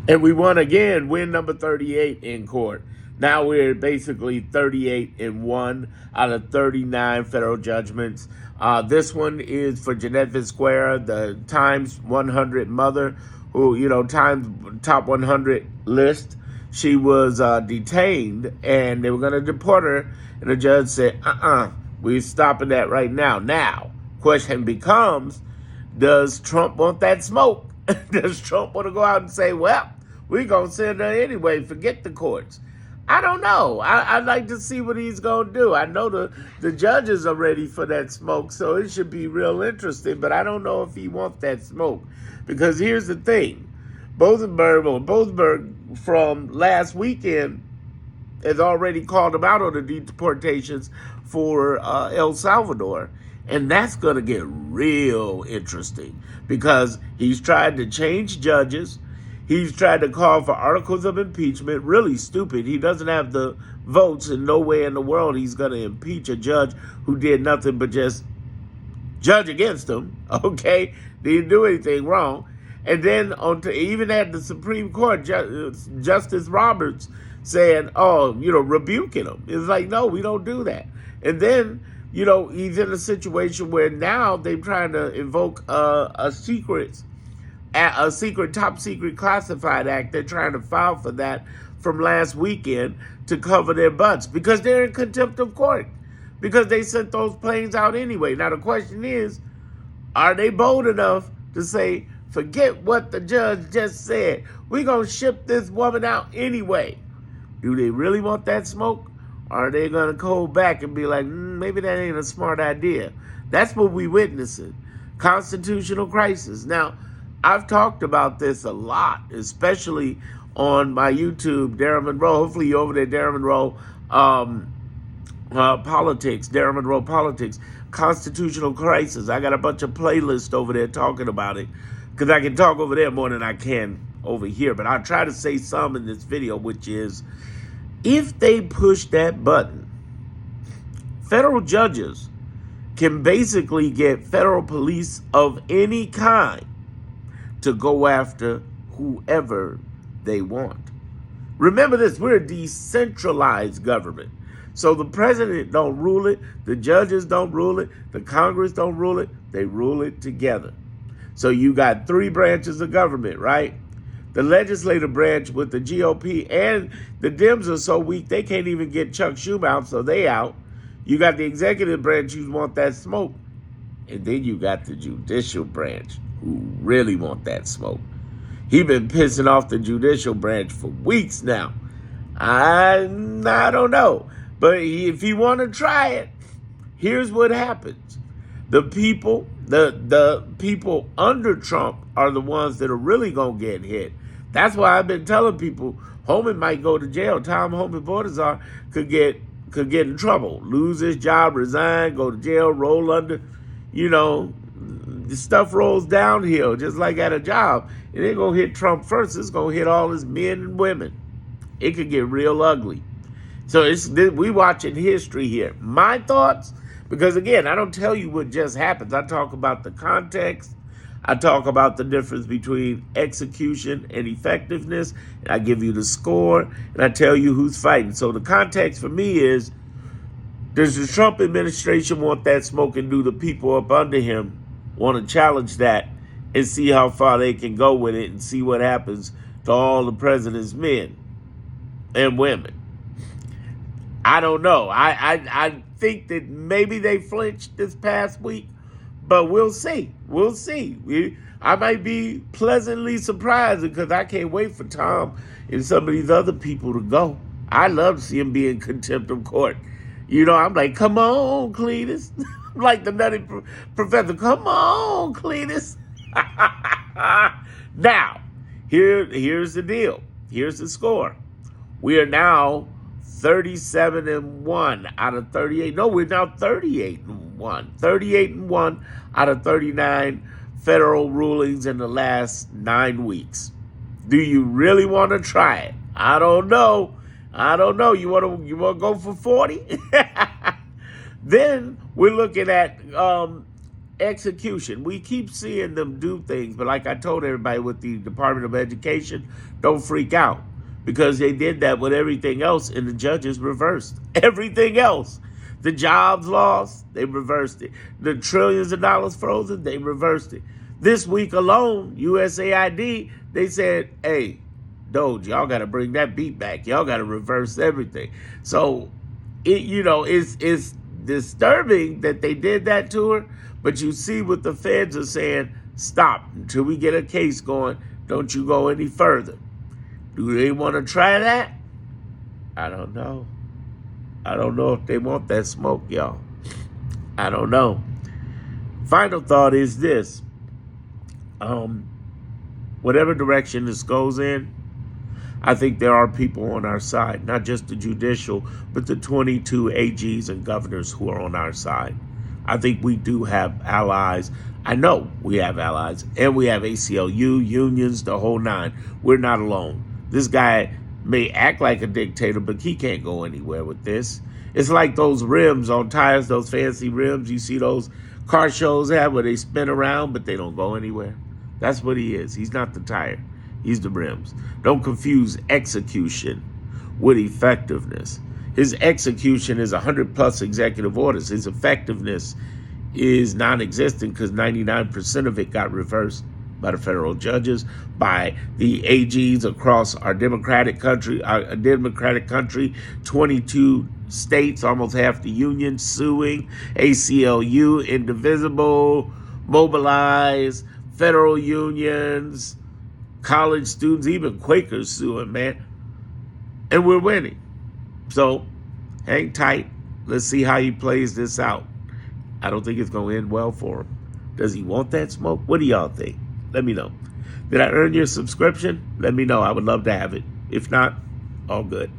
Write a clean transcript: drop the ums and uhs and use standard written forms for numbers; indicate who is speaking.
Speaker 1: And we won again, win number 38 in court. Now we're basically 38-1 out of 39 federal judgments. This one is for Jeanette Visquera, the Times 100 mother, who, Times top 100 list. She was detained, and they were going to deport her. And the judge said, we're stopping that right now. Now, question becomes, does Trump want that smoke? Does Trump want to go out and say, well, we're going to send her anyway, forget the courts? I don't know. I'd like to see what he's going to do. I know the judges are ready for that smoke, so it should be real interesting, but I don't know if he wants that smoke. Because here's the thing. Boasberg from last weekend has already called him out on the deportations for El Salvador. And that's going to get real interesting because he's tried to change judges. He's tried to call for articles of impeachment. Really stupid. He doesn't have the votes, and no way in the world he's going to impeach a judge who did nothing but just judge against him. Okay? Didn't do anything wrong. And then even at the Supreme Court, Justice Roberts saying, rebuking him. It's like, no, we don't do that. And then, he's in a situation where now they're trying to invoke a top secret classified act. They're trying to file for that from last weekend to cover their butts because they're in contempt of court because they sent those planes out anyway. Now, the question is, are they bold enough to say, forget what the judge just said. We're going to ship this woman out anyway. Do they really want that smoke? Or are they going to hold back and be like, maybe that ain't a smart idea? That's what we witnessing. Constitutional crisis. Now, I've talked about this a lot, especially on my YouTube, Darren Monroe. Hopefully you're over there, Darren Monroe Politics, Darren Monroe Politics, Constitutional Crisis. I got a bunch of playlists over there talking about it because I can talk over there more than I can over here. But I'll try to say some in this video, which is, if they push that button, federal judges can basically get federal police of any kind to go after whoever they want. Remember this, we're a decentralized government. So the president don't rule it, the judges don't rule it, the Congress don't rule it, they rule it together. So you got three branches of government, right? The legislative branch with the GOP, and the Dems are so weak they can't even get Chuck Schumer out, so they out. You got the executive branch who want that smoke. And then you got the judicial branch who really want that smoke. He been pissing off the judicial branch for weeks now. I don't know. But if you want to try it, here's what happens. The people under Trump are the ones that are really going to get hit. That's why I've been telling people Holman might go to jail. Tom Holman Vortizar could get in trouble, lose his job, resign, go to jail, roll under. The stuff rolls downhill just like at a job. It ain't going to hit Trump first. It's going to hit all his men and women. It could get real ugly. So we watching history here. My thoughts, because again, I don't tell you what just happens. I talk about the context. I talk about the difference between execution and effectiveness. And I give you the score, and I tell you who's fighting. So the context for me is, does the Trump administration want that smoke, and do the people up under him want to challenge that and see how far they can go with it and see what happens to all the president's men and women? I don't know. I think that maybe they flinched this past week, but we'll see. We'll see. I might be pleasantly surprised because I can't wait for Tom and some of these other people to go. I love to see him be in contempt of court. I'm like, come on, Cletus. I'm like the nutty professor. Come on, Cletus. Now, here's the deal. Here's the score. We are now 37-1 out of 38. No, we're now 38-1. 38-1 out of 39 federal rulings in the last 9 weeks. Do you really want to try it? I don't know. You want to go for 40? Then we're looking at execution. We keep seeing them do things, but like I told everybody with the Department of Education, don't freak out because they did that with everything else and the judges reversed everything else. The jobs lost, they reversed it. The trillions of dollars frozen, they reversed it. This week alone, USAID, they said, hey, Doge, y'all got to bring that beat back. Y'all got to reverse everything. So, it's disturbing that they did that to her, but you see what the feds are saying, stop until we get a case going. Don't you go any further. Do they want to try that? I don't know. I don't know if they want that smoke, y'all. I don't know. Final thought is this. Whatever direction this goes in, I think there are people on our side, not just the judicial, but the 22 AGs and governors who are on our side. I think we do have allies. I know we have allies, and we have ACLU, unions, the whole nine. We're not alone. This guy may act like a dictator, but he can't go anywhere with this. It's like those rims on tires, those fancy rims you see those car shows have where they spin around, but they don't go anywhere. That's what he is. He's not the tire. He's the rims. Don't confuse execution with effectiveness. His execution is 100+ executive orders. His effectiveness is non-existent because 99% of it got reversed by the federal judges, by the AGs across our democratic country, 22 states, almost half the union suing, ACLU, Indivisible, Mobilize, federal unions, college students, even Quakers suing, man. And we're winning. So hang tight. Let's see how he plays this out. I don't think it's going to end well for him. Does he want that smoke? What do y'all think? Let me know. Did I earn your subscription? Let me know. I would love to have it. If not, all good.